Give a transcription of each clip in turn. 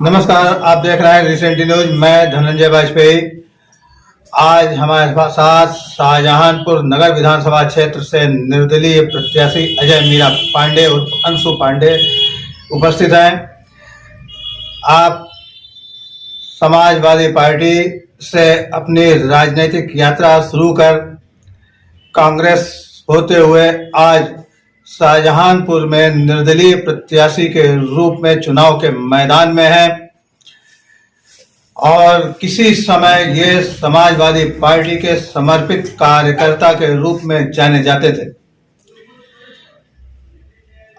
नमस्कार, आप देख रहे हैं रिसेंट न्यूज। मैं धनंजय वाजपेयी। आज हमारे साथ शाहजहांपुर नगर विधानसभा क्षेत्र से निर्दलीय प्रत्याशी अजय मीरा पांडे और अंशु पांडे उपस्थित हैं। आप समाजवादी पार्टी से अपनी राजनीतिक यात्रा शुरू कर कांग्रेस होते हुए आज शाहजहांपुर में निर्दलीय प्रत्याशी के रूप में चुनाव के मैदान में है और किसी समय ये समाजवादी पार्टी के समर्पित कार्यकर्ता के रूप में जाने जाते थे।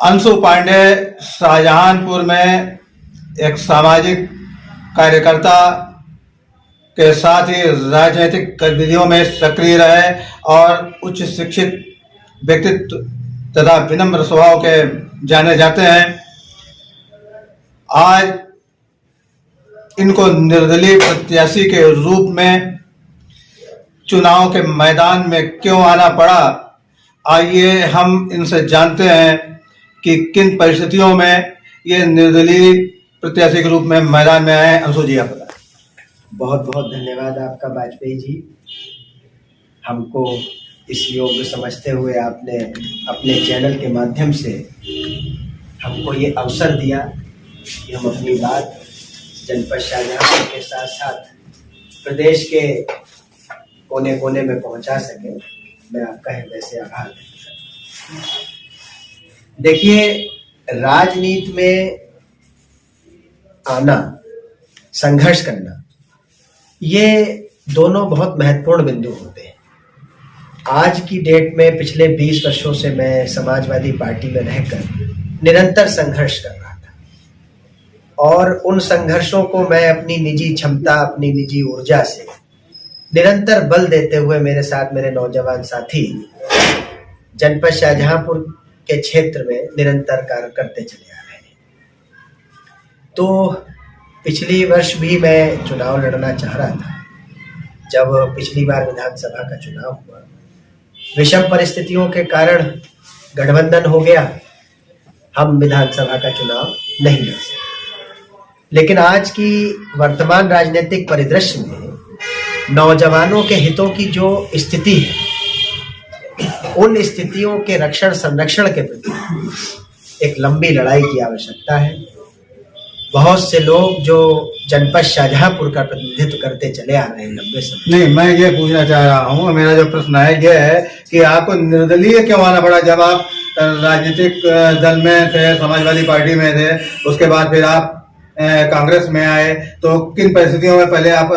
अंशु पांडे शाहजहांपुर में एक सामाजिक कार्यकर्ता के साथ ही राजनीतिक गतिविधियों में सक्रिय रहे और उच्च शिक्षित व्यक्तित्व तथा विनम्र स्वभाव के जाने जाते हैं। आज इनको निर्दलीय प्रत्याशी के रूप में चुनाव के मैदान में क्यों आना पड़ा, आइए हम इनसे जानते हैं कि किन परिस्थितियों में ये निर्दलीय प्रत्याशी के रूप में मैदान में आए। अंशु जी, आप बताएं। बहुत बहुत धन्यवाद आपका वाजपेयी जी। हमको इस योग्य समझते हुए आपने अपने चैनल के माध्यम से हमको ये अवसर दिया कि हम अपनी बात जनपद शाहजहांपुर के साथ साथ प्रदेश के कोने कोने में पहुंचा सके। मैं आपका हृदय से आभार व्यक्त करता हूं। देखिए, राजनीति में आना, संघर्ष करना, ये दोनों बहुत महत्वपूर्ण बिंदु होते हैं। आज की डेट में पिछले 20 वर्षों से मैं समाजवादी पार्टी में रहकर निरंतर संघर्ष कर रहा था और उन संघर्षों को मैं अपनी निजी क्षमता, अपनी निजी ऊर्जा से निरंतर बल देते हुए मेरे साथ मेरे नौजवान साथी जनपद शाहजहांपुर के क्षेत्र में निरंतर कार्य करते चले आ रहे हैं। तो पिछली वर्ष भी मैं चुनाव लड़ना चाह रहा था। जब पिछली बार विधानसभा का चुनाव हुआ, विषम परिस्थितियों के कारण गठबंधन हो गया, हम विधानसभा का चुनाव नहीं लड़ सके। लेकिन आज की वर्तमान राजनीतिक परिदृश्य में नौजवानों के हितों की जो स्थिति है, उन स्थितियों के रक्षण संरक्षण के प्रति एक लंबी लड़ाई की आवश्यकता है। बहुत से लोग जो जनपद शाहजहांपुर का प्रतिनिधित्व करते चले आ रहे हैं लंबे समय। नहीं, मैं ये पूछना चाह रहा हूँ, मेरा जो प्रश्न है ये है कि आपको निर्दलीय क्यों आना पड़ा? जब आप राजनीतिक दल में थे, समाजवादी पार्टी में थे, उसके बाद फिर आप कांग्रेस में आए, तो किन परिस्थितियों में पहले आप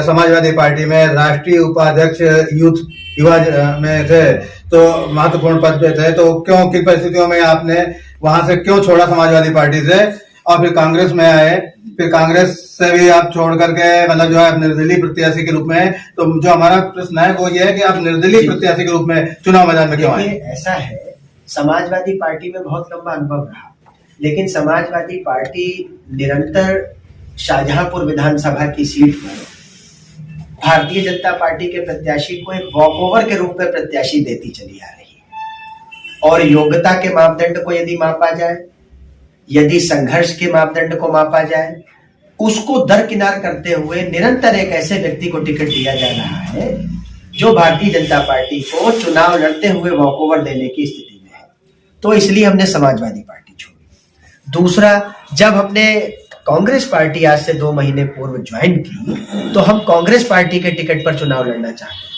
समाजवादी पार्टी में राष्ट्रीय उपाध्यक्ष युवा में थे, तो महत्वपूर्ण पद पे थे, तो क्यों, किन परिस्थितियों में आपने वहां से क्यों छोड़ा समाजवादी पार्टी से और फिर कांग्रेस में आए? फिर कांग्रेस से भी आप छोड़ करके मतलब जो है आप निर्दलीय प्रत्याशी के रूप में, तो जो हमारा प्रश्न है वो ये है कि आप निर्दलीय प्रत्याशी के रूप में चुनाव मैदान में क्यों आए? ऐसा है, समाजवादी पार्टी में बहुत लंबा अनुभव रहा, लेकिन समाजवादी पार्टी निरंतर शाहजहांपुर विधानसभा की सीट पर भारतीय जनता पार्टी के प्रत्याशी को एक वॉकओवर के रूप में प्रत्याशी देती चली आ रही है। और योग्यता के मापदंड को यदि मापा जाए, यदि संघर्ष के मापदंड को मापा जाए, उसको दरकिनार करते हुए निरंतर एक ऐसे व्यक्ति को टिकट दिया जा रहा है जो भारतीय जनता पार्टी को चुनाव लड़ते हुए वॉकओवर देने की स्थिति में है। तो इसलिए हमने समाजवादी पार्टी छोड़ी। दूसरा, जब हमने कांग्रेस पार्टी आज से 2 महीने पूर्व ज्वाइन की, तो हम कांग्रेस पार्टी के टिकट पर चुनाव लड़ना चाहते हैं।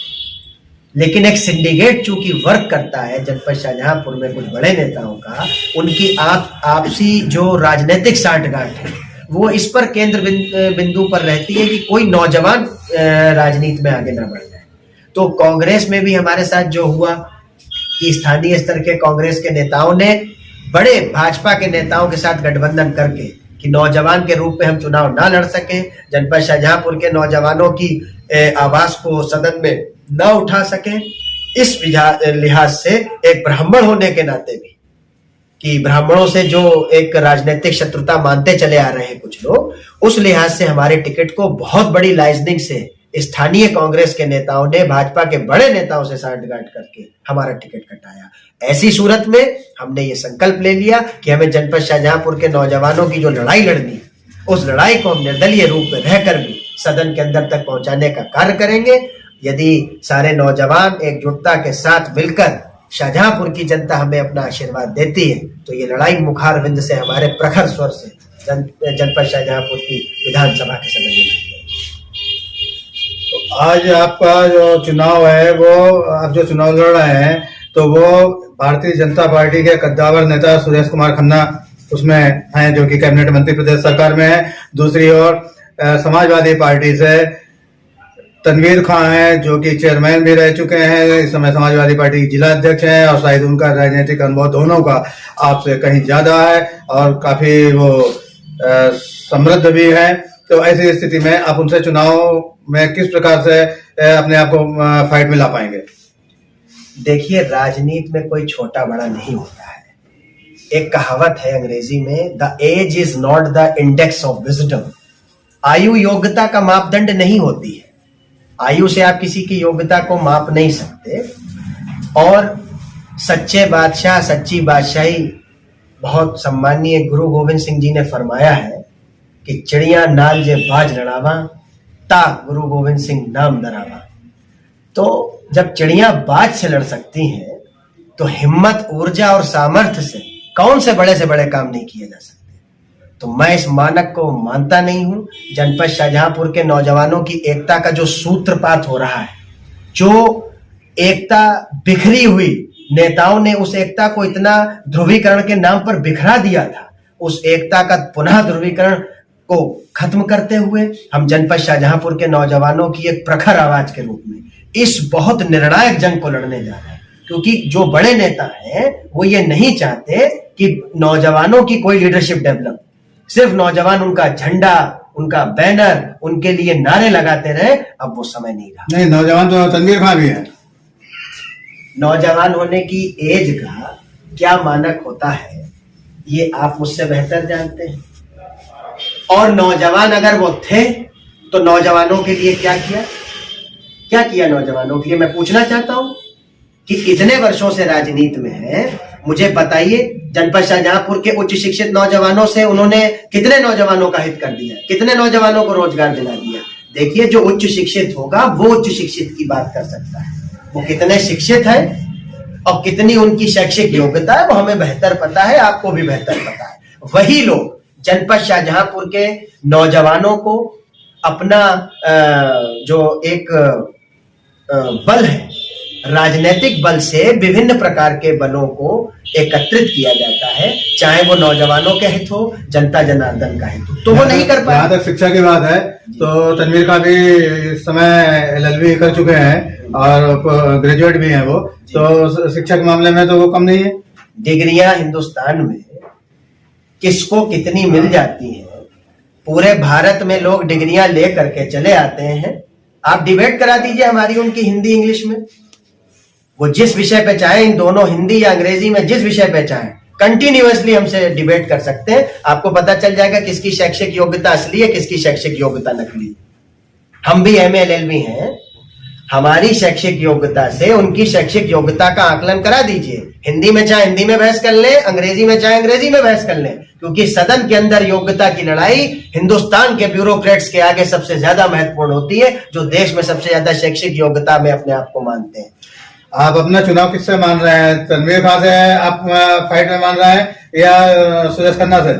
लेकिन एक सिंडिकेट चूंकि वर्क करता है जनपद शाहजहांपुर में कुछ बड़े नेताओं का, उनकी आपसी जो राजनीतिक साठगांठ है वो इस पर केंद्र बिंदु पर रहती है कि कोई नौजवान राजनीति में आगे ना बढ़ जाए। तो कांग्रेस में भी हमारे साथ जो हुआ कि स्थानीय स्तर के कांग्रेस के नेताओं ने बड़े भाजपा के नेताओं के साथ गठबंधन करके कि नौजवान के रूप में हम चुनाव ना लड़ सके, जनपद शाहजहांपुर के नौजवानों की आवाज को सदन में न उठा सके, इस लिहाज से एक ब्राह्मण होने के नाते भी कि ब्राह्मणों से जो एक राजनीतिक शत्रुता मानते चले आ रहे हैं कुछ लोग, उस लिहाज से हमारे टिकट को बहुत बड़ी लाइजनिंग से स्थानीय कांग्रेस के नेताओं ने भाजपा के बड़े नेताओं से साठगांठ करके हमारा टिकट कटाया। ऐसी सूरत में हमने ये संकल्प ले लिया कि हमें जनपद शाहजहांपुर के नौजवानों की जो लड़ाई लड़नी, उस लड़ाई को हम निर्दलीय रूप में रहकर भी सदन के अंदर तक पहुंचाने का कार्य करेंगे। यदि सारे नौजवान एकजुटता के साथ मिलकर शाहजहांपुर की जनता हमें अपना आशीर्वाद देती है तो ये लड़ाई मुखारविंद से हमारे प्रखर स्वर से जनपद शाहजहांपुर की विधानसभा के सदन में। तो आज आपका जो चुनाव है वो आप जो चुनाव लड़ रहे हैं तो वो भारतीय जनता पार्टी के कद्दावर नेता सुरेश कुमार खन्ना उसमें हैं जो कि कैबिनेट मंत्री प्रदेश सरकार में है। दूसरी ओर समाजवादी पार्टी से तनवीर खां हैं जो कि चेयरमैन भी रह चुके हैं, इस समय समाजवादी पार्टी के जिला अध्यक्ष हैं और शायद उनका राजनीतिक अनुभव दोनों का आपसे कहीं ज्यादा है और काफी वो समृद्ध भी है। तो ऐसी स्थिति में आप उनसे चुनाव में किस प्रकार से अपने आप को फाइट में ला पाएंगे? देखिए, राजनीति में कोई छोटा बड़ा नहीं होता है। एक कहावत है अंग्रेजी में, the age is not the index of wisdom. आयु योग्यता का मापदंड नहीं होती है। आयु से आप किसी की योग्यता को माप नहीं सकते। और सच्चे बादशाह, सच्ची बादशाही, बहुत सम्मानीय गुरु गोविंद सिंह जी ने फरमाया है कि चिड़िया नाल जे बाज लड़ावा ता गुरु गोविंद सिंह नाम दरावा। तो जब चिड़िया बाज से लड़ सकती हैं तो हिम्मत, ऊर्जा और सामर्थ्य से कौन से बड़े काम नहीं किए जा सकते। तो मैं इस मानक को मानता नहीं हूं। जनपद शाहजहांपुर के नौजवानों की एकता का जो सूत्रपात हो रहा है, जो एकता बिखरी हुई, नेताओं ने उस एकता को इतना ध्रुवीकरण के नाम पर बिखरा दिया था, उस एकता का पुनः ध्रुवीकरण को खत्म करते हुए हम जनपद शाहजहांपुर के नौजवानों की एक प्रखर आवाज के रूप में इस बहुत निर्णायक जंग को लड़ने जा रहे हैं। क्योंकि जो बड़े नेता हैं वो ये नहीं चाहते कि नौजवानों की कोई लीडरशिप डेवलप, सिर्फ नौजवान उनका झंडा, उनका बैनर, उनके लिए नारे लगाते रहे। अब वो समय नहीं रहा। नहीं, नौजवान तो तनवीर खां भी है। नौजवान होने की एज का क्या मानक होता है ये आप मुझसे बेहतर जानते हैं। और नौजवान अगर वो थे तो नौजवानों के लिए क्या किया नौजवानों के लिए, मैं पूछना चाहता हूं कि इतने वर्षों से राजनीति में है, मुझे बताइए जनपद शाहजहांपुर के उच्च शिक्षित नौजवानों से उन्होंने कितने नौजवानों का हित कर दिया, कितने नौजवानों को रोजगार दिला दिया। देखिए, जो उच्च शिक्षित होगा वो उच्च शिक्षित की बात कर सकता है। वो कितने शिक्षित है और कितनी उनकी शैक्षिक योग्यता है वो हमें बेहतर पता है, आपको भी बेहतर पता है। वही लोग जनपद शाहजहांपुर के नौजवानों को अपना जो एक बल है, राजनीतिक बल से विभिन्न प्रकार के बलों को एकत्रित किया जाता है, चाहे वो नौजवानों के हित हो, जनता जनार्दन का हित हो, तो वो नहीं कर पाया। जहाँ तक शिक्षा की बात है तो तनवीर का भी इस समय LLB कर चुके हैं और ग्रेजुएट भी हैं वो, तो शिक्षा के मामले में तो वो कम नहीं है। डिग्रियां हिंदुस्तान में किसको कितनी मिल जाती हैं, पूरे भारत में लोग डिग्रियां ले करके चले आते हैं। आप डिबेट करा दीजिए हमारी उनकी हिंदी इंग्लिश में, वो जिस विषय पे चाहे, इन दोनों हिंदी या अंग्रेजी में जिस विषय पे चाहे कंटिन्यूअसली हमसे डिबेट कर सकते हैं। आपको पता चल जाएगा किसकी शैक्षिक योग्यता असली है, किसकी शैक्षिक योग्यता नकली। हम भी MA LLB हैं, हमारी शैक्षिक योग्यता से उनकी शैक्षिक योग्यता का आकलन करा दीजिए। हिंदी में चाहे हिंदी में बहस कर ले, अंग्रेजी में चाहे अंग्रेजी में बहस कर ले, क्योंकि सदन के अंदर योग्यता की लड़ाई हिंदुस्तान के ब्यूरोक्रेट्स के आगे सबसे ज्यादा महत्वपूर्ण होती है, जो देश में सबसे ज्यादा शैक्षिक योग्यता में अपने आप को मानते हैं। आप अपना चुनाव किससे मान रहे हैं? तनवीर खां से आप फाइट में मान रहे हैं या सुरेश खन्ना से?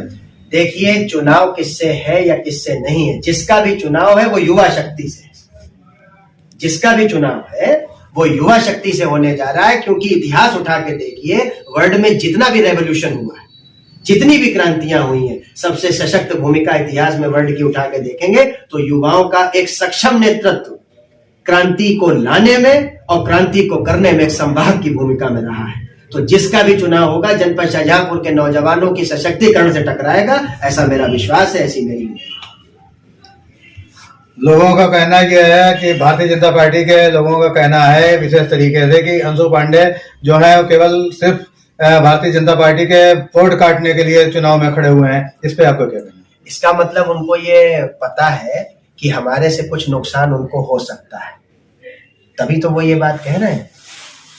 देखिए, चुनाव किससे है या किससे नहीं है, जिसका भी चुनाव है वो युवा शक्ति से, जिसका भी चुनाव है वो युवा शक्ति से होने जा रहा है। क्योंकि इतिहास उठा के देखिए, वर्ल्ड में जितना भी रेवोल्यूशन हुआ है, जितनी भी क्रांतियां हुई हैं, सबसे सशक्त भूमिका इतिहास में वर्ल्ड की उठा के देखेंगे तो युवाओं का एक सक्षम नेतृत्व क्रांति को लाने में और क्रांति को करने में एक संवाहक की भूमिका में रहा है। तो जिसका भी चुनाव होगा जनपद शाहजहांपुर के नौजवानों की सशक्तिकरण से टकराएगा, ऐसा मेरा विश्वास है, ऐसी मेरी। लोगों का कहना यह है कि भारतीय जनता पार्टी के लोगों का कहना है विशेष तरीके से कि अंशु पांडे जो है वो केवल सिर्फ भारतीय जनता पार्टी के वोट काटने के लिए चुनाव में खड़े हुए हैं। इस पे आपको क्या कहना है? इसका मतलब उनको ये पता है कि हमारे से कुछ नुकसान उनको हो सकता है, तभी तो वो ये बात कह रहे हैं।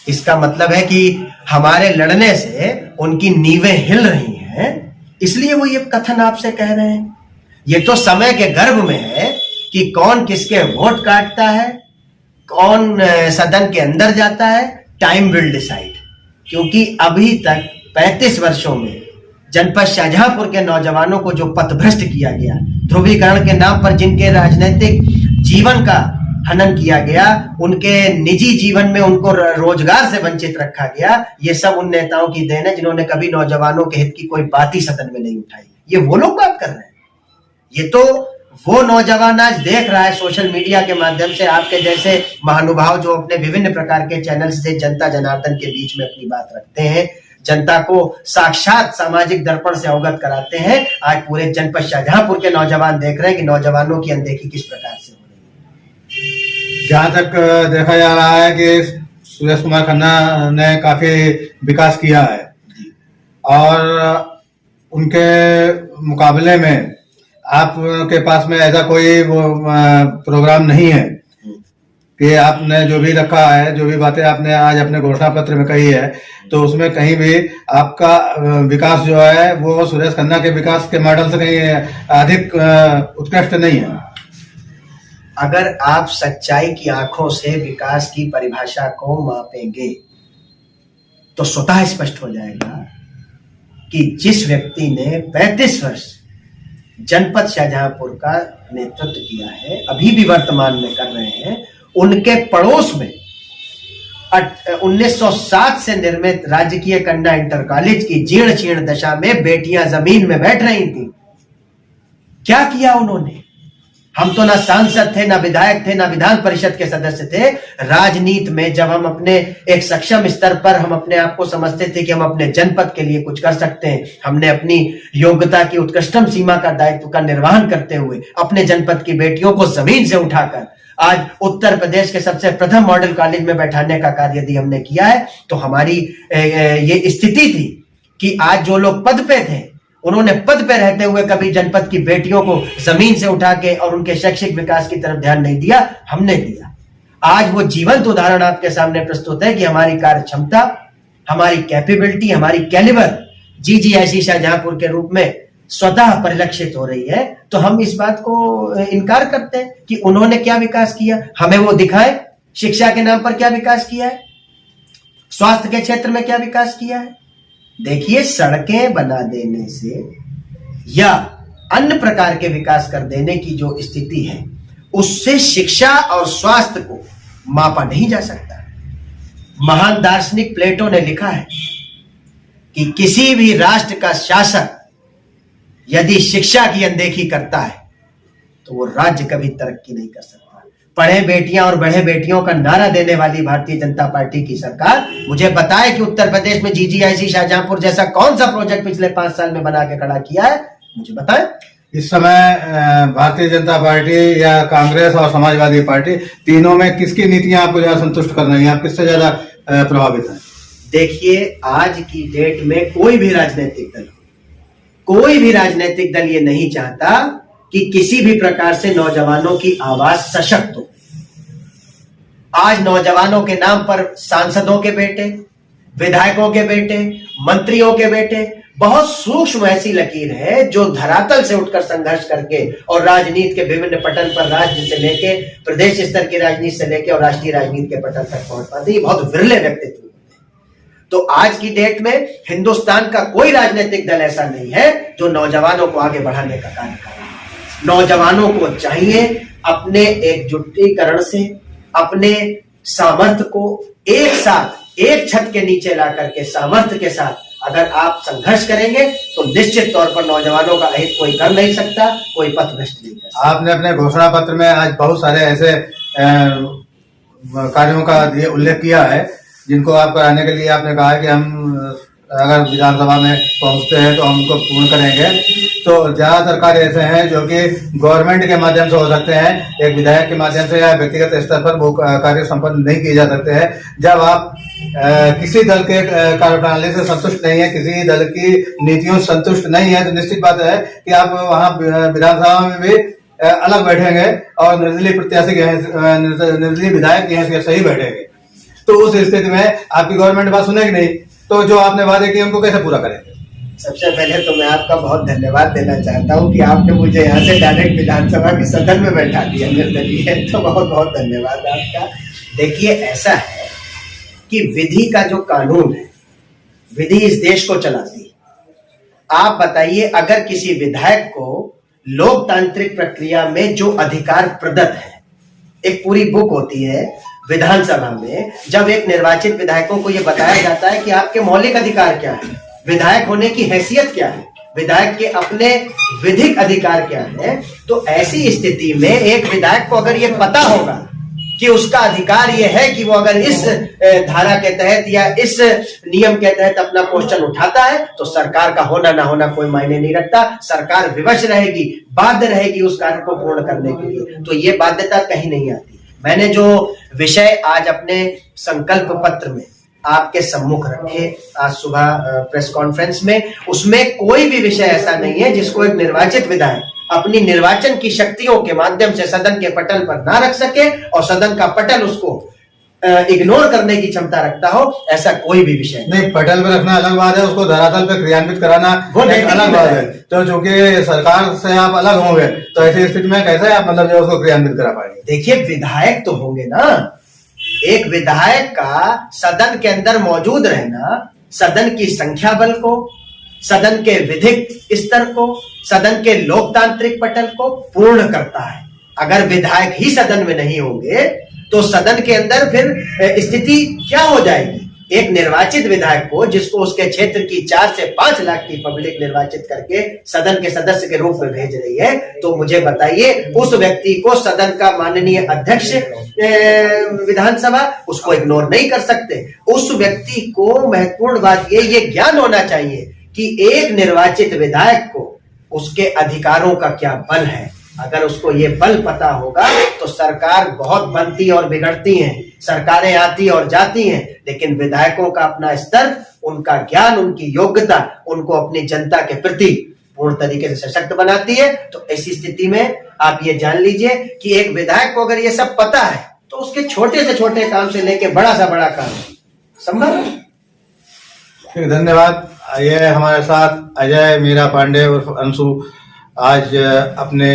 इसका मतलब है कि हमारे लड़ने से उनकी नींवें हिल रही हैं, इसलिए वो ये कथन आपसे कह रहे हैं। ये तो समय के गर्भ में है कि कौन किसके वोट काटता है, कौन सदन के अंदर जाता है, टाइम विल डिसाइड। क्योंकि अभी तक 35 वर्षों में जनपद शाहजहांपुर के नौजवानों को जो पथभ्रष्ट किया गया, ध्रुवीकरण के नाम पर जिनके राजनीतिक जीवन का हनन किया गया, उनके निजी जीवन में उनको रोजगार से वंचित रखा गया, ये सब उन नेताओं की देन है जिन्होंने कभी नौजवानों के हित की कोई बात ही सदन में नहीं उठाई। ये वो लोग बात कर रहे हैं। ये तो वो नौजवान आज देख रहा है सोशल मीडिया के माध्यम से, आपके जैसे महानुभाव जो अपने विभिन्न प्रकार के चैनल से जनता जनार्दन के बीच में अपनी बात रखते हैं, जनता को साक्षात सामाजिक दर्पण से अवगत कराते हैं। आज पूरे जनपद शाहजहांपुर के नौजवान देख रहे हैं कि नौजवानों की अनदेखी किस प्रकार से हो रही है। जहां तक देखा जा रहा है कि सुरेश कुमार खन्ना ने काफी विकास किया है और उनके मुकाबले में आपके पास में ऐसा कोई वो प्रोग्राम नहीं है कि आपने जो भी रखा है, जो भी बातें आपने आज अपने घोषणा पत्र में कही है, तो उसमें कहीं भी आपका विकास जो है वो सुरेश खन्ना के विकास के मॉडल से कहीं अधिक उत्कृष्ट नहीं है। अगर आप सच्चाई की आंखों से विकास की परिभाषा को मापेंगे तो स्वतः स्पष्ट हो जाएगा कि जिस व्यक्ति ने 35 वर्ष जनपद शाहजहांपुर का नेतृत्व किया है, अभी भी वर्तमान में कर रहे हैं, उनके पड़ोस में 1907 से निर्मित राजकीय कन्या इंटर कॉलेज की जीर्ण शीर्ण दशा में बेटियां जमीन में बैठ रही थी। क्या किया उन्होंने? हम तो ना सांसद थे, ना विधायक थे, ना विधान परिषद के सदस्य थे। राजनीति में जब हम अपने एक सक्षम स्तर पर हम अपने आप को समझते थे कि हम अपने जनपद के लिए कुछ कर सकते हैं, हमने अपनी योग्यता की उत्कृष्टतम सीमा का दायित्व का निर्वहन करते हुए अपने जनपद की बेटियों को जमीन से उठाकर आज उत्तर प्रदेश के सबसे प्रथम मॉडल कॉलेज में बैठाने का कार्य यदि हमने किया है, तो हमारी ये स्थिति थी कि आज जो लोग पद पे थे, उन्होंने पद पे रहते हुए कभी जनपद की बेटियों को जमीन से उठा के और उनके शैक्षिक विकास की तरफ ध्यान नहीं दिया, हमने दिया। आज वो जीवंत उदाहरण आपके सामने प्रस्तुत है कि हमारी कार्य क्षमता, हमारी कैपेबिलिटी, हमारी कैलिबर जीजीआईसी शाहजहांपुर के रूप में स्वतः परिलक्षित हो रही है। तो हम इस बात को इनकार करते हैं कि उन्होंने क्या विकास किया, हमें वो दिखाए। शिक्षा के नाम पर क्या विकास किया है, स्वास्थ्य के क्षेत्र में क्या विकास किया है। देखिए, सड़कें बना देने से या अन्य प्रकार के विकास कर देने की जो स्थिति है, उससे शिक्षा और स्वास्थ्य को मापा नहीं जा सकता। महान दार्शनिक प्लेटो ने लिखा है कि किसी भी राष्ट्र का शासक यदि शिक्षा की अनदेखी करता है तो वो राज्य कभी तरक्की नहीं कर सकता। पढ़े बेटियां और बढ़े बेटियों का नारा देने वाली भारतीय जनता पार्टी की सरकार मुझे बताए कि उत्तर प्रदेश में जीजीआईसी शाहजहांपुर जैसा कौन सा प्रोजेक्ट पिछले 5 साल में बना के खड़ा किया है, मुझे बताएं। इस समय भारतीय जनता पार्टी या कांग्रेस और समाजवादी पार्टी, तीनों में किसकी नीतियां आपको ज्यादा संतुष्ट कर रही हैं, आप किससे ज्यादा प्रभावित हैं? देखिए, आज की डेट में कोई भी राजनीतिक दल ये नहीं चाहता कि किसी भी प्रकार से नौजवानों की आवाज सशक्त हो। आज नौजवानों के नाम पर सांसदों के बेटे, विधायकों के बेटे, मंत्रियों के बेटे, बहुत सूक्ष्म ऐसी लकीर है जो धरातल से उठकर संघर्ष करके और राजनीति के विभिन्न पटल पर, राज्य से लेके प्रदेश स्तर की राजनीति से लेके और राष्ट्रीय राजनीति के पटल तक पहुंच पाते हैं। बहुत विरले व्यक्तित्व। तो आज की डेट में हिंदुस्तान का कोई राजनीतिक दल ऐसा नहीं है जो नौजवानों को आगे बढ़ाने का कार्य कर रहा है। नौजवानों को चाहिए अपने एकजुटीकरण से अपने सामर्थ्य को एक साथ एक छत के नीचे ला करके सामर्थ्य के साथ अगर आप संघर्ष करेंगे तो निश्चित तौर पर नौजवानों का हित कोई कर नहीं सकता, कोई पथ भ्रष्ट नहीं कर सकता। आपने अपने घोषणा पत्र में आज बहुत सारे ऐसे कार्यों का उल्लेख किया है जिनको आप कराने के लिए आपने कहा है कि हम अगर विधानसभा में पहुंचते हैं तो हम उनको पूर्ण करेंगे। तो ज्यादातर कार्य ऐसे हैं जो कि गवर्नमेंट के माध्यम से हो सकते हैं, एक विधायक के माध्यम से या व्यक्तिगत स्तर पर वो कार्य संपन्न नहीं किए जा सकते हैं। जब आप किसी दल के कार्यप्रणाली से संतुष्ट नहीं है, किसी दल की नीतियों से संतुष्ट नहीं है, तो निश्चित बात है कि आप वहाँ विधानसभा में भी अलग बैठेंगे और निर्दलीय प्रत्याशी निर्दलीय विधायक की हैसियत से ही बैठेंगे। तो उस स्थिति में आपकी गवर्नमेंट बात सुनेगी नहीं, तो जो आपने वादे किए उनको कैसे पूरा करेंगे? सबसे पहले तो मैं आपका बहुत धन्यवाद देना चाहता हूं कि आपने मुझे यहाँ से डायरेक्ट विधानसभा के सदन में बैठा दिया निर्दलीय, तो बहुत बहुत धन्यवाद आपका। देखिए, ऐसा है कि विधि का जो कानून है, विधि इस देश को चलाती है। आप बताइए, अगर किसी विधायक को लोकतांत्रिक प्रक्रिया में जो अधिकार प्रदत्त है, एक पूरी बुक होती है विधानसभा में, जब एक निर्वाचित विधायकों को यह बताया जाता है कि आपके मौलिक अधिकार क्या है, विधायक होने की हैसियत क्या है, विधायक के अपने विधिक अधिकार क्या है, तो ऐसी स्थिति में एक विधायक को अगर ये पता होगा कि उसका अधिकार ये है कि वो अगर इस धारा के तहत या इस नियम के तहत अपना क्वेश्चन उठाता है, तो सरकार का होना ना होना कोई मायने नहीं रखता। सरकार विवश रहेगी, बाध्य रहेगी उस कार्य को पूर्ण करने के लिए, तो ये बाध्यता कहीं नहीं आती। मैंने जो विषय आज अपने संकल्प पत्र में आपके सम्मुख रखे आज सुबह प्रेस कॉन्फ्रेंस में, उसमें कोई भी विषय ऐसा नहीं है जिसको एक निर्वाचित विधायक अपनी निर्वाचन की शक्तियों के माध्यम से सदन के पटल पर ना रख सके और सदन का पटल उसको इग्नोर करने की क्षमता रखता हो, ऐसा कोई भी विषय नहीं। पटल पे रखना अलग बात है, उसको धरातल पे क्रियान्वित कराना वो एक अलग बात है। तो चूंकि सरकार से आप अलग होंगे, तो ऐसी स्थिति में कैसे आप मतलब जो उसको क्रियान्वित करा पाएंगे? देखिए, विधायक तो होंगे ना, एक विधायक का सदन के अंदर मौजूद रहना सदन की संख्या बल को, सदन के विधिक स्तर को, सदन के लोकतांत्रिक पटल को पूर्ण करता है। अगर विधायक ही सदन में नहीं होंगे तो सदन के अंदर फिर स्थिति क्या हो जाएगी? एक निर्वाचित विधायक को, जिसको उसके क्षेत्र की 4 से 5 लाख की पब्लिक निर्वाचित करके सदन के सदस्य के रूप में भेज रही है, तो मुझे बताइए, उस व्यक्ति को सदन का माननीय अध्यक्ष विधानसभा उसको इग्नोर नहीं कर सकते। उस व्यक्ति को महत्वपूर्ण बात ये ज्ञान होना चाहिए कि एक निर्वाचित विधायक को उसके अधिकारों का क्या बल है। अगर उसको ये बल पता होगा तो सरकार बहुत बनती और बिगड़ती हैं, सरकारें आती और जाती हैं, लेकिन विधायकों का अपना स्तर, उनका ज्ञान, उनकी योग्यता उनको अपनी जनता के प्रति पूर्ण तरीके से सशक्त बनाती है। तो ऐसी स्थिति में आप ये जान लीजिए कि एक विधायक को अगर ये सब पता है तो उसके छोटे से छोटे काम से लेके बड़ा सा बड़ा काम संभव है। ठीक, धन्यवाद। ये हमारे साथ अजय मीरा पांडे उर्फ अंशु आज अपने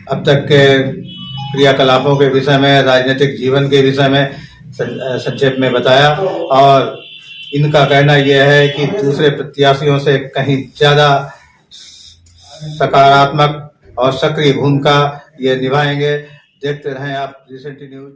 अब तक के क्रियाकलापों के विषय में, राजनीतिक जीवन के विषय में संक्षेप में बताया, और इनका कहना यह है कि दूसरे प्रत्याशियों से कहीं ज्यादा सकारात्मक और सक्रिय भूमिका ये निभाएंगे। देखते रहें आप रिसेंट न्यूज।